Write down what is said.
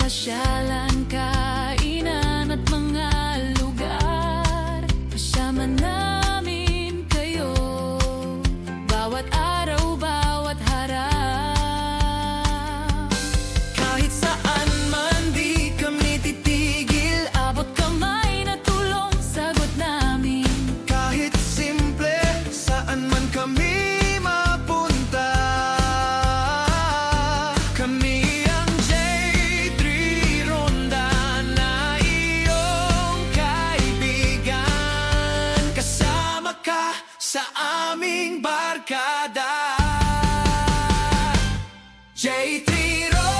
pasyalan, kainan at mga lugar. Kasama namin kayo, bawat araw, bawat harap. Kahit saan man di kami titigil, abot kamay na tulong, sagot namin. Kahit simple, saan man kami mapunta, kami ang J3 Ronda na iyong kaibigan. Kasama ka sa aming barkada, J3 Ronda.